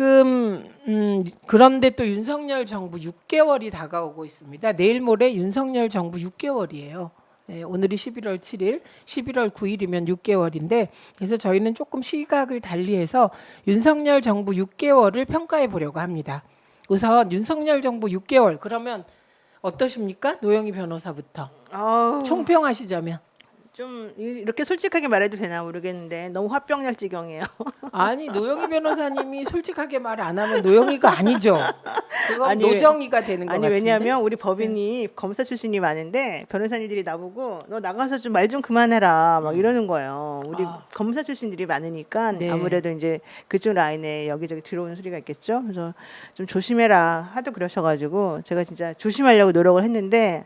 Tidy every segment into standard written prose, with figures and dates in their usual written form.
지금 그런데 또 윤석열 정부 6개월이 다가오고 있습니다. 내일 모레 윤석열 정부 6개월이에요. 네, 오늘이 11월 7일, 11월 9일이면 6개월인데 그래서 저희는 조금 시각을 달리해서 윤석열 정부 6개월을 평가해 보려고 합니다. 우선 윤석열 정부 6개월 그러면 어떠십니까? 노영희 변호사부터 총평하시자면. 좀 이렇게 솔직하게 말해도 되나 모르겠는데 너무 화병 날 지경이에요. 아니 노영희 변호사님이 솔직하게 말 안 하면 노영희가 아니죠. 그건 아니, 노정희가 되는 거 아니 같은데. 왜냐하면 우리 법인이 검사 출신이 많은데 변호사님들이 나보고 너 나가서 좀 말 좀 그만해라 막 이러는 거예요. 우리 검사 출신들이 많으니까 네. 아무래도 이제 그쪽 라인에 여기저기 들어오는 소리가 있겠죠. 그래서 좀 조심해라 하도 그러셔가지고 제가 진짜 조심하려고 노력을 했는데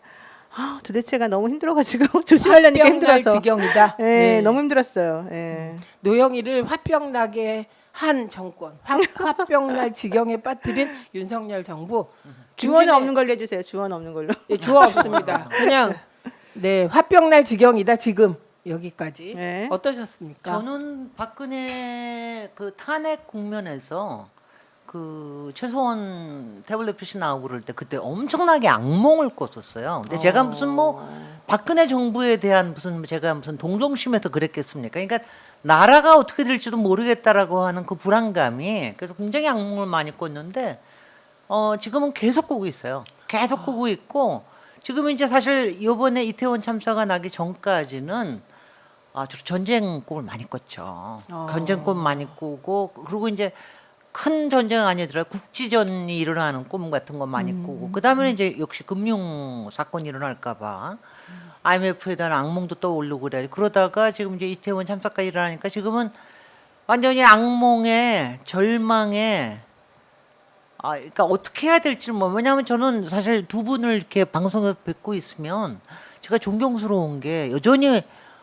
도대체가 너무 힘들어가지고 조심하려니까 화병 날 힘들어서. 지경이다. 예, 네. 너무 힘들었어요. 예. 노영희를 화병 나게 한 정권, 화병 날 지경에 빠뜨린 윤석열 정부. 주어는 없는 걸로 해주세요. 주어는 없는 걸로. 예, 주어 없습니다. 그냥 네 화병 날 지경이다 지금 여기까지. 네. 어떠셨습니까? 저는 박근혜 그 탄핵 국면에서 그 최소원 태블릿 PC 나오고 그럴 때 그때 엄청나게 악몽을 꿨었어요. 근데 제가 무슨 뭐 박근혜 정부에 대한 무슨 제가 무슨 동정심에서 그랬겠습니까? 그러니까 나라가 어떻게 될지도 모르겠다라고 하는 그 불안감이 그래서 굉장히 악몽을 많이 꿨는데 지금은 계속 꾸고 있어요. 계속 꾸고 있고 지금 이제 사실 이번에 이태원 참사가 나기 전까지는 주로 전쟁 꿈을 많이 꿨죠. 전쟁 꿈 많이 꾸고 그리고 이제 큰 전쟁 아니더라도 국지전이 일어나는 꿈 같은 거 많이 꾸고 그다음에 이제 역시 금융 사건이 일어날까봐 IMF에 대한 악몽도 떠오르고 그래요. 그러다가 지금 이제 이태원 참사까지 일어나니까 지금은 완전히 악몽에 절망에 그러니까 어떻게 해야 될지 뭐 왜냐하면 저는 사실 두 분을 이렇게 방송에서 뵙고 있으면 제가 존경스러운 게 여전히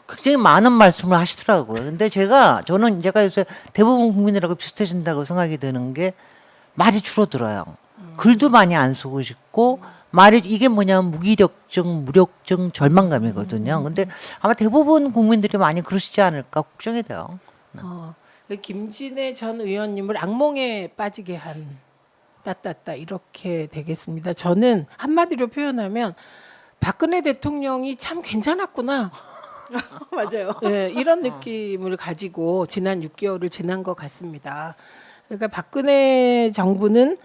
굉장히 많은 말씀을 하시더라고요. 근데 저는 요새 대부분 국민들하고 비슷해진다고 생각이 드는 게 말이 줄어들어요. 글도 많이 안 쓰고 싶고 말이 이게 뭐냐면 무기력증, 무력증, 절망감이거든요. 근데 아마 대부분 국민들이 많이 그러시지 않을까 걱정이 돼요. 김진애 전 의원님을 악몽에 빠지게 한 따따따 이렇게 되겠습니다. 저는 한마디로 표현하면 박근혜 대통령이 참 괜찮았구나. 맞아요. 네, 이런 느낌을 가지고 지난 6개월을 지난 것 같습니다. 그러니까 박근혜 정부는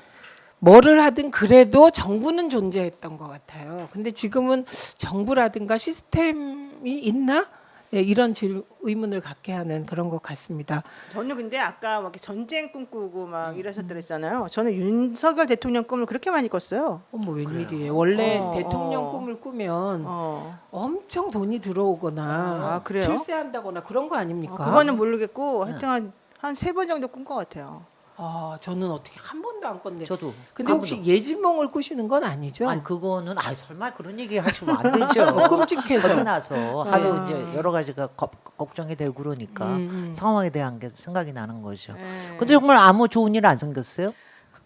뭐를 하든 그래도 정부는 존재했던 것 같아요. 근데 지금은 정부라든가 시스템이 있나? 네, 이런 의문을 갖게 하는 그런 것 같습니다. 저는 근데 아까 막 이렇게 전쟁 꿈꾸고 막 이러셨다 그랬잖아요. 저는 윤석열 대통령 꿈을 그렇게 많이 꿨어요. 어머 웬일이에요. 원래 어, 대통령 꿈을 꾸면 엄청 돈이 들어오거나 그래요? 출세한다거나 그런 거 아닙니까? 그거는 모르겠고 하여튼 한 3번 정도 꾼 것 같아요. 저는 어떻게 한 번도 안 꿨네. 저도. 근데 혹시 예지몽을 꾸시는 건 아니죠? 아니 그거는 설마 그런 얘기 하시면 안 되죠. 끔찍해서. 겁이 나서 하도 이제 여러 가지가 걱정이 되고 그러니까 상황에 대한 게 생각이 나는 거죠. 근데 정말 아무 좋은 일 안 생겼어요?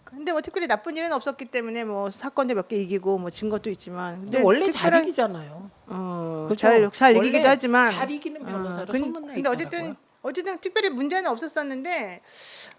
근데 뭐 특별히 나쁜 일은 없었기 때문에 뭐 사건도 몇 개 이기고 뭐 진 것도 있지만 근데 원래 잘 이기잖아요. 그렇죠? 잘 원래 이기기도 하지만 잘 이기는 변호사로 소문나 근데 있더라고요. 어쨌든 특별히 문제는 없었었는데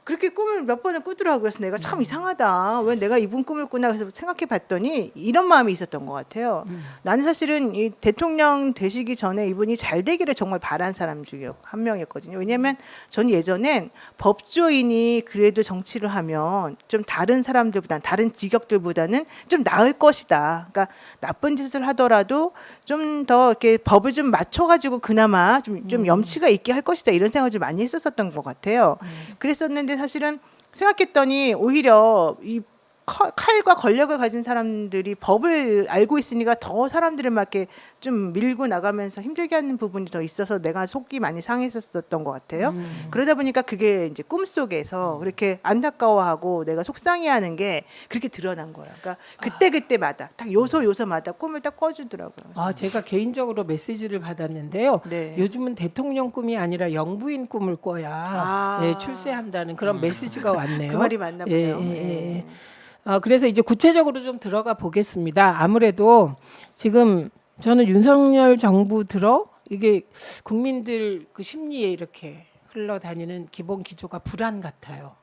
그렇게 꿈을 몇 번을 꾸더라고요. 그래서 내가 참 이상하다. 왜 내가 이분 꿈을 꾸나 그래서 생각해 봤더니 이런 마음이 있었던 것 같아요. 나는 사실은 이 대통령 되시기 전에 이분이 잘 되기를 정말 바란 사람 중에 한 명이었거든요. 왜냐하면 저는 예전엔 법조인이 그래도 정치를 하면 좀 다른 사람들보다는 다른 직역들보다는 좀 나을 것이다. 그러니까 나쁜 짓을 하더라도 좀 더 이렇게 법을 좀 맞춰가지고 그나마 좀 염치가 있게 할 것이다. 이런 생각을 좀 많이 했었던 것 같아요. 그랬었는데 사실은 생각했더니 오히려 이 칼과 권력을 가진 사람들이 법을 알고 있으니까 더 사람들을 막 이렇게 좀 밀고 나가면서 힘들게 하는 부분이 더 있어서 내가 속이 많이 상했었던 것 같아요. 그러다 보니까 그게 이제 꿈속에서 그렇게 안타까워하고 내가 속상해하는 게 그렇게 드러난 거예요. 그러니까 그때마다 딱 요소마다 꿈을 딱 꿔주더라고요. 제가 개인적으로 메시지를 받았는데요. 네. 요즘은 대통령 꿈이 아니라 영부인 꿈을 꿔야 출세한다는 그런 메시지가 왔네요. 그 말이 맞나 보네요. 예. 그래서 이제 구체적으로 좀 들어가 보겠습니다. 아무래도 지금 저는 윤석열 정부 들어 이게 국민들 그 심리에 이렇게 흘러다니는 기본 기조가 불안 같아요.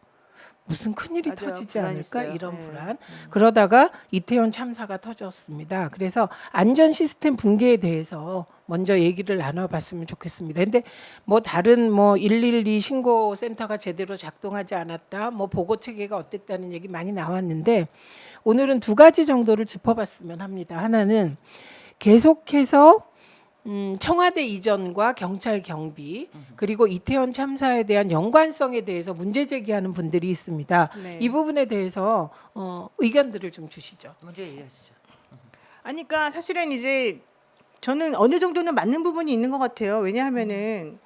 무슨 큰일이 맞아요. 터지지 불안 않을까 있어요. 이런 네. 불안. 그러다가 이태원 참사가 터졌습니다. 그래서 안전 시스템 붕괴에 대해서 먼저 얘기를 나눠봤으면 좋겠습니다. 근데 뭐 다른 뭐 112 신고 센터가 제대로 작동하지 않았다, 뭐 보고 체계가 어땠다는 얘기 많이 나왔는데 오늘은 두 가지 정도를 짚어봤으면 합니다. 하나는 계속해서 청와대 이전과 경찰 경비 그리고 이태원 참사에 대한 연관성에 대해서 문제 제기하는 분들이 있습니다. 네. 이 부분에 대해서 의견들을 좀 주시죠. 먼저 얘기하시죠. 아니, 그러니까 사실은 이제 저는 어느 정도는 맞는 부분이 있는 것 같아요. 왜냐하면은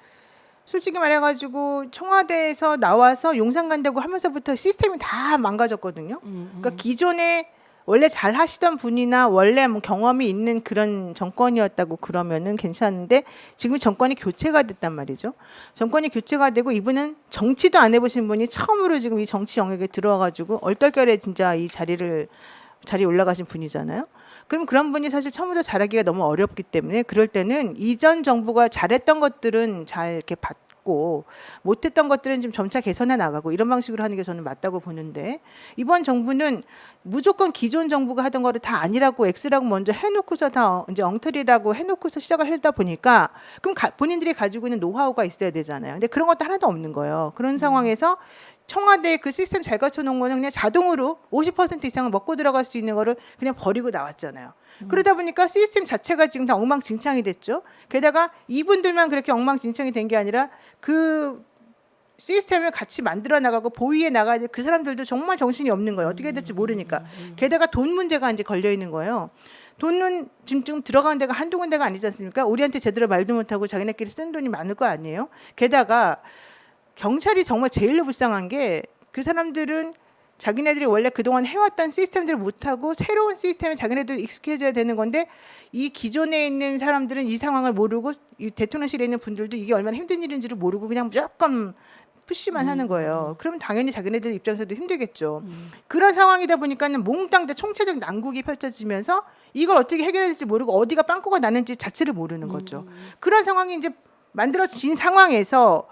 솔직히 말해가지고 청와대에서 나와서 용산 간다고 하면서부터 시스템이 다 망가졌거든요. 그러니까 기존에 원래 잘 하시던 분이나 원래 뭐 경험이 있는 그런 정권이었다고 그러면은 괜찮은데 지금 정권이 교체가 됐단 말이죠. 정권이 교체가 되고 이분은 정치도 안 해보신 분이 처음으로 지금 이 정치 영역에 들어와가지고 얼떨결에 진짜 이 자리에 올라가신 분이잖아요. 그럼 그런 분이 사실 처음부터 잘하기가 너무 어렵기 때문에 그럴 때는 이전 정부가 잘했던 것들은 잘 이렇게 받고 못했던 것들은 좀 점차 개선해 나가고 이런 방식으로 하는 게 저는 맞다고 보는데 이번 정부는 무조건 기존 정부가 하던 거를 다 아니라고 X라고 먼저 해놓고서 다 이제 엉터리라고 해놓고서 시작을 하다 보니까 그럼 본인들이 가지고 있는 노하우가 있어야 되잖아요. 근데 그런 것도 하나도 없는 거예요. 그런 상황에서 청와대 그 시스템 잘 갖춰놓은 거는 그냥 자동으로 50% 이상을 먹고 들어갈 수 있는 거를 그냥 버리고 나왔잖아요. 그러다 보니까 시스템 자체가 지금 다 엉망진창이 됐죠. 게다가 이분들만 그렇게 엉망진창이 된 게 아니라 그 시스템을 같이 만들어 나가고 보위에 나가야 될 그 사람들도 정말 정신이 없는 거예요. 어떻게 해야 될지 모르니까. 게다가 돈 문제가 이제 걸려 있는 거예요. 돈은 지금 들어가는 데가 한두 군데가 아니지 않습니까? 우리한테 제대로 말도 못하고 자기네끼리 쓴 돈이 많을 거 아니에요. 게다가 경찰이 정말 제일로 불쌍한 게 그 사람들은 자기네들이 원래 그동안 해왔던 시스템들을 못하고 새로운 시스템에 자기네들 익숙해져야 되는 건데 이 기존에 있는 사람들은 이 상황을 모르고 이 대통령실에 있는 분들도 이게 얼마나 힘든 일인지를 모르고 그냥 무조건 푸시만 하는 거예요. 그러면 당연히 자기네들 입장에서도 힘들겠죠. 그런 상황이다 보니까는 몽땅 다 총체적 난국이 펼쳐지면서 이걸 어떻게 해결해야 될지 모르고 어디가 빵꾸가 나는지 자체를 모르는 거죠. 그런 상황이 이제 만들어진 상황에서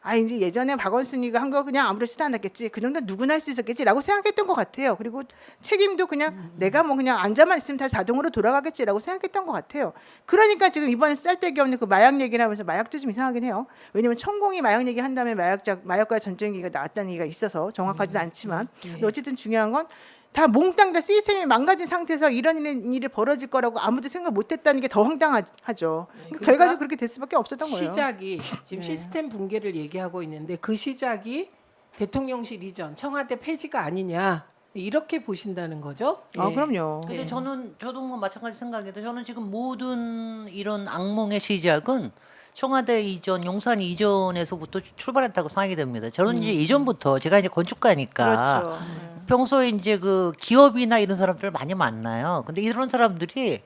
아 이제 예전에 박원순이가 한 거 그냥 아무렇지도 않았겠지 그 정도 누구나 할 수 있었겠지라고 생각했던 것 같아요. 그리고 책임도 그냥 내가 뭐 그냥 앉아만 있으면 다 자동으로 돌아가겠지라고 생각했던 것 같아요. 그러니까 지금 이번에 쌀데기 없는 그 마약 얘기를 하면서 마약도 좀 이상하긴 해요. 왜냐면 천공이 마약 얘기 한 다음에 마약과 전쟁 얘기가 나왔다는 얘기가 있어서 정확하지는 않지만 근데 어쨌든 중요한 건 다 몽땅 다 시스템이 망가진 상태에서 이런 일이 벌어질 거라고 아무도 생각 못했다는 게 더 황당하죠. 그러니까 결과적으로 그렇게 될 수밖에 없었던 거예요. 시작이 지금 네. 시스템 붕괴를 얘기하고 있는데 그 시작이 대통령실 이전 청와대 폐지가 아니냐 이렇게 보신다는 거죠? 아 예. 그럼요. 근데 예. 저도 뭐 마찬가지 생각인데 저는 지금 모든 이런 악몽의 시작은 청와대 이전, 용산 이전에서부터 출발했다고 생각이 됩니다. 저는 이제 이전부터 제가 이제 건축가니까 그렇죠. 평소에 이제 그 기업이나 이런 사람들을 많이 만나요. 근데 이런 사람들이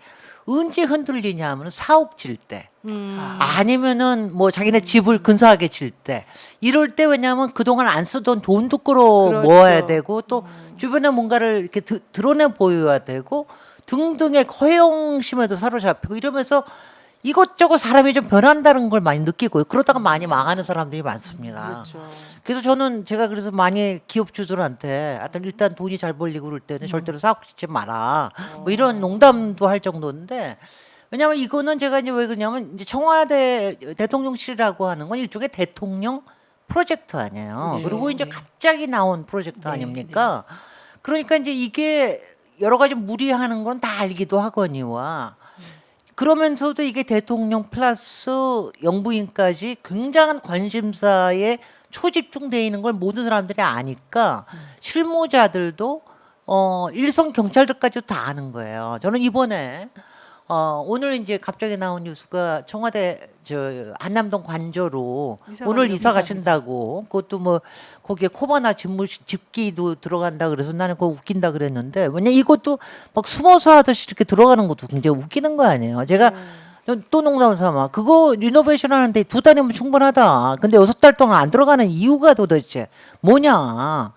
언제 흔들리냐 하면 사옥 질 때. 아니면은 뭐 자기네 집을 근사하게 질 때 이럴 때 왜냐하면 그동안 안 쓰던 돈도 끌어 그렇죠. 모아야 되고 또 주변에 뭔가를 이렇게 드러내 보여야 되고 등등의 허영심에도 사로잡히고 이러면서 이것저것 사람이 좀 변한다는 걸 많이 느끼고요. 그러다가 많이 망하는 사람들이 많습니다. 그렇죠. 그래서 저는 제가 그래서 많이 기업 주주들한테 하여튼 일단 돈이 잘 벌리고 그럴 때는 절대로 사고 짓지 마라. 뭐 이런 농담도 할 정도인데 왜냐하면 이거는 제가 이제 왜 그러냐면 이제 청와대 대통령실이라고 하는 건 일종의 대통령 프로젝트 아니에요. 네, 그리고 이제 네. 갑자기 나온 프로젝트 네, 아닙니까? 그러니까 이제 이게 여러 가지 무리하는 건 다 알기도 하거니와 그러면서도 이게 대통령 플러스 영부인까지 굉장한 관심사에 초집중돼 있는 걸 모든 사람들이 아니까 실무자들도 일선 경찰들까지도 다 아는 거예요. 저는 이번에 오늘 이제 갑자기 나온 뉴스가 청와대 저 한남동 관저로 오늘 이사 가신다고 그것도 뭐 거기에 코바나 집기도 들어간다 그래서 나는 그거 웃긴다 그랬는데 왜냐 이것도 막 숨어서 하듯이 이렇게 들어가는 것도 굉장히 웃기는 거 아니에요. 제가 또 농담 삼아 그거 리노베이션 하는데 2달이면 충분하다. 근데 6달 동안 안 들어가는 이유가 도대체 뭐냐?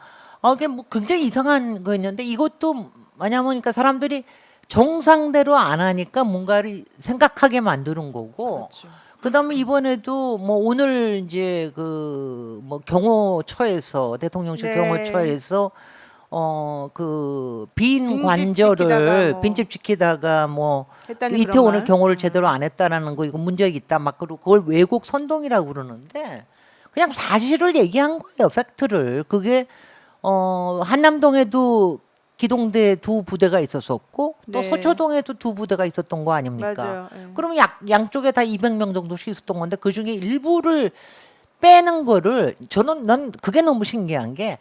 이게 뭐 굉장히 이상한 거였는데 이것도 뭐냐면 그러니까 사람들이 정상대로 안 하니까 뭔가를 생각하게 만드는 거고 그렇죠. 그다음에 이번에도 뭐 오늘 이제 그 뭐 경호처에서 대통령실 네. 경호처에서 그 빈 빈집 관저를 지키다가 뭐 빈집 지키다가 뭐 했다는 이태원을 그런 말. 경호를 제대로 안 했다라는 거 이거 문제가 있다 막 그러고 그걸 왜곡 선동이라고 그러는데 그냥 사실을 얘기한 거예요. 팩트를. 그게 한남동에도 기동대 2부대가 있었었고 또 네. 서초동에도 2부대가 있었던 거 아닙니까? 맞아요. 예. 그러면 양쪽에 다 200명 정도씩 있었던 건데 그 중에 일부를 빼는 거를 난 그게 너무 신기한 게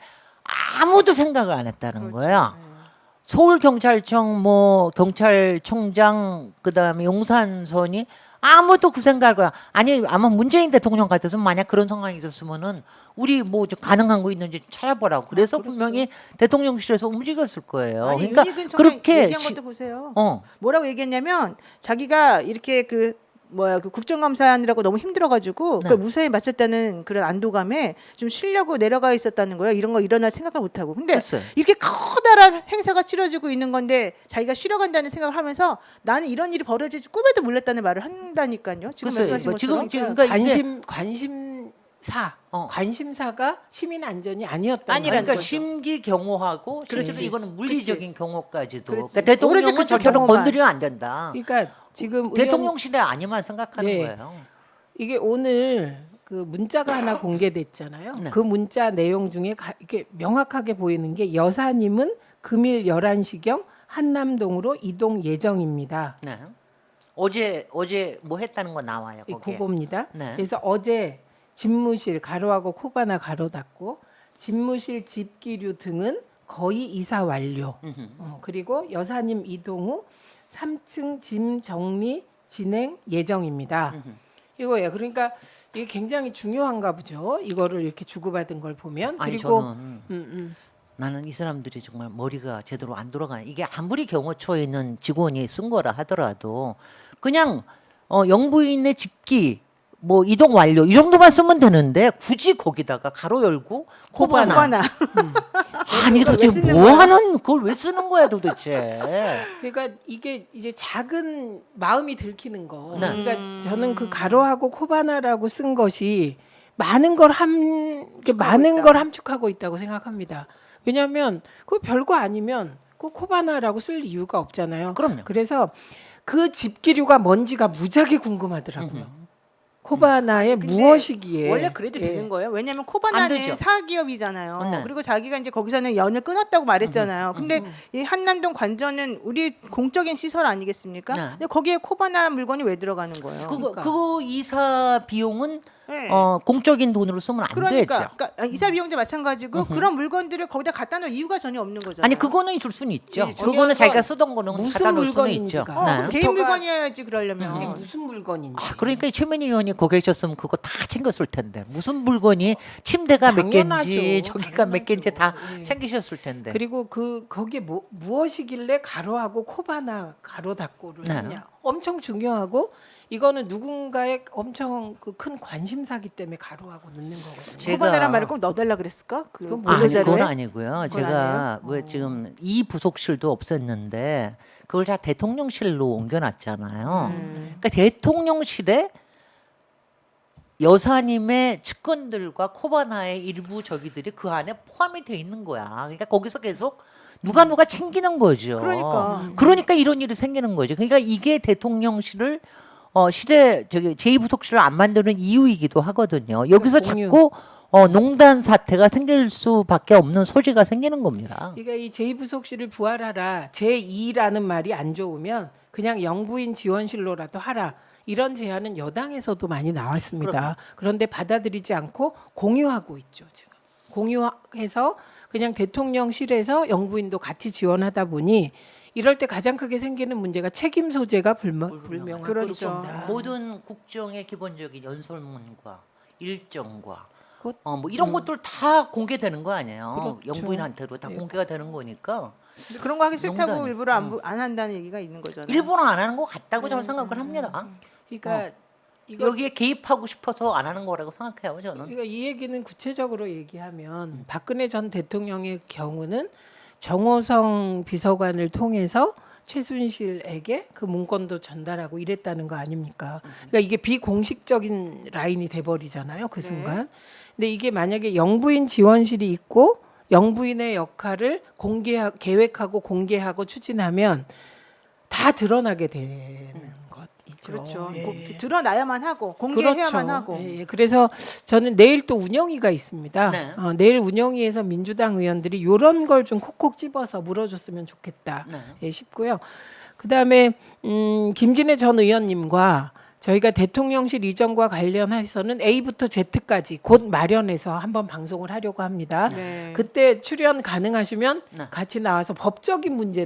아무도 생각을 안 했다는 그렇죠. 거야. 예. 서울 경찰청 뭐 경찰청장 그다음에 용산선이 아무도 그 생각을 아니 아마 문재인 대통령 같아서 만약 그런 상황이 있었으면은 우리 뭐 좀 가능한 거 있는지 찾아보라고 그래서 그렇죠. 분명히 대통령실에서 움직였을 거예요. 아니, 그러니까 윤희근 청장 그렇게 얘기한 것도 보세요. 뭐라고 얘기했냐면 자기가 이렇게 그 국정감사하느라고 너무 힘들어가지고 네. 그걸 무사히 마쳤다는 그런 안도감에 좀 쉬려고 내려가 있었다는 거예요. 이런 거 일어날 생각을 못하고. 근데 했어요. 이렇게 커다란 행사가 치러지고 있는 건데 자기가 쉬러 간다는 생각을 하면서 나는 이런 일이 벌어질지 꿈에도 몰랐다는 말을 한다니까요. 지금 글쎄요, 말씀하신 이거 지금 것처럼. 그러니까 이게 관심사가 시민 안전이 아니었다. 아니라는 그러니까 거죠. 심기 경호하고 그렇지. 실제로 이거는 물리적인 경호까지도. 그렇지. 그러니까 대통령은 오로지 그쪽 절대로 경호만. 건드리면 안 된다. 그러니까 지금 대통령실의 아니만 생각하는 네. 거예요. 이게 오늘 그 문자가 하나 공개됐잖아요. 네. 그 문자 내용 중에 이렇게 명확하게 보이는 게 여사님은 금일 11시경 한남동으로 이동 예정입니다. 네. 어제 뭐 했다는 거 나와요. 거기에. 그겁니다. 네. 그래서 어제 집무실 가로하고 코바나 가로 닫고 집무실 집기류 등은 거의 이사 완료. 그리고 여사님 이동 후 3층 짐 정리 진행 예정입니다. 이거예요. 그러니까 이게 굉장히 중요한가 보죠. 이거를 이렇게 주고받은 걸 보면. 아니 그리고 저는 나는 이 사람들이 정말 머리가 제대로 안 돌아가요. 이게 아무리 경호처에 있는 직원이 쓴 거라 하더라도 그냥 영부인의 집기 뭐 이동 완료 이 정도만 쓰면 되는데 굳이 거기다가 가로 열고 코바나. 코바나. 아니 그걸 왜 도대체 쓰는 뭐 거야? 하는 그걸 왜 쓰는 거야 도대체. 그러니까 이게 이제 작은 마음이 들키는 거. 네. 그러니까 저는 그 가로하고 코바나라고 쓴 것이 많은 걸 함축하고 있다고 생각합니다. 왜냐하면 그 별거 아니면 그 코바나라고 쓸 이유가 없잖아요. 그럼요. 그래서 그 집기류가 뭔지가 무지하게 궁금하더라고요. 코바나의 근데 무엇이기에 원래 그래도 예. 되는 거예요. 왜냐하면 안 코바나는 되죠. 사기업이잖아요. 네. 그리고 자기가 이제 거기서는 연을 끊었다고 말했잖아요. 근데 이 한남동 관저는 우리 공적인 시설 아니겠습니까? 네. 근데 거기에 코바나 물건이 왜 들어가는 거예요? 그거 이사 비용은 네. 공적인 돈으로 쓰면 안 되죠. 그러니까 이사 비용도 마찬가지고 그런 물건들을 거기다 갖다 놓을 이유가 전혀 없는 거잖아요. 아니 그거는 있을 수는 있죠. 이 중요한 그거는 자기가 건 쓰던 거는 무슨 갖다 놓을 수는 있죠. 물건인지가. 네. 그럼 개인 부터가- 물건이어야지 이게 그러려면. 무슨 물건인지. 그러니까 최민희 의원이 거기 계셨으면 그거 다 챙겼을 텐데 무슨 물건이 침대가 몇 당연하죠. 개인지 저기가 몇 개인지 다 예. 챙기셨을 텐데. 그리고 거기에 무엇이길래 가로하고 코바나 가로 닫고를 네. 하냐. 엄청 중요하고 이거는 누군가의 엄청 그 큰 관심사기 때문에 가로하고 넣는 거거든요. 제가- 코바나란 말을 꼭 넣어달라 그랬을까? 그 그건 아니 보도자료에? 그건 아니고요. 그건 제가 아니에요? 왜 지금 이 부속실도 없앴는데 그걸 다 대통령실로 옮겨놨잖아요. 그러니까 대통령실에 여사님의 측근들과 코바나의 일부 저기들이 그 안에 포함이 돼 있는 거야. 그러니까 거기서 계속 누가 챙기는 거죠. 그러니까. 이런 일이 생기는 거죠. 그러니까 이게 대통령실을 실에 저기 제2부속실을 안 만드는 이유이기도 하거든요. 여기서 공유. 자꾸 농단 사태가 생길 수밖에 없는 소지가 생기는 겁니다. 그러니까 이 제2부속실을 부활하라. 제2라는 말이 안 좋으면 그냥 영부인 지원실로라도 하라. 이런 제안은 여당에서도 많이 나왔습니다. 그런데 받아들이지 않고 공유하고 있죠. 지금. 공유해서 그냥 대통령실에서 영부인도 같이 지원하다 보니 이럴 때 가장 크게 생기는 문제가 책임 소재가 불명하고 그렇죠. 있습니다. 모든 국정의 기본적인 연설문과 일정과 그것- 뭐 이런 것들 다 공개되는 거 아니에요. 그렇죠. 영부인한테도 다 네. 공개가 되는 거니까 근데 그런 거 하기 싫다고 농단이. 일부러 안 한다는 얘기가 있는 거잖아요. 일본은 안 하는 것 같다고 저는 생각을 합니다. 그러니까 이거 여기에 개입하고 싶어서 안 하는 거라고 생각해요, 저는. 그러니까 이 얘기는 구체적으로 얘기하면 박근혜 전 대통령의 경우는 정호성 비서관을 통해서 최순실에게 그 문건도 전달하고 이랬다는 거 아닙니까? 그러니까 이게 비공식적인 라인이 돼버리잖아요. 그 네. 순간. 근데 이게 만약에 영부인 지원실이 있고 영부인의 역할을 계획하고 공개하고 추진하면 다 드러나게 되는 것이죠. 그렇죠. 예. 드러나야만 하고 공개해야만 그렇죠. 하고. 예, 예. 그래서 저는 내일 또 운영위가 있습니다. 네. 내일 운영위에서 민주당 의원들이 이런 걸 좀 콕콕 집어서 물어줬으면 좋겠다 네. 예, 싶고요. 그다음에 김진애 전 의원님과 저희가 대통령실 이전과 관련해서는 A부터 Z까지 곧 마련해서 한번 방송을 하려고 합니다. 네. 그때 출연 가능하시면 네. 같이 나와서 법적인 문제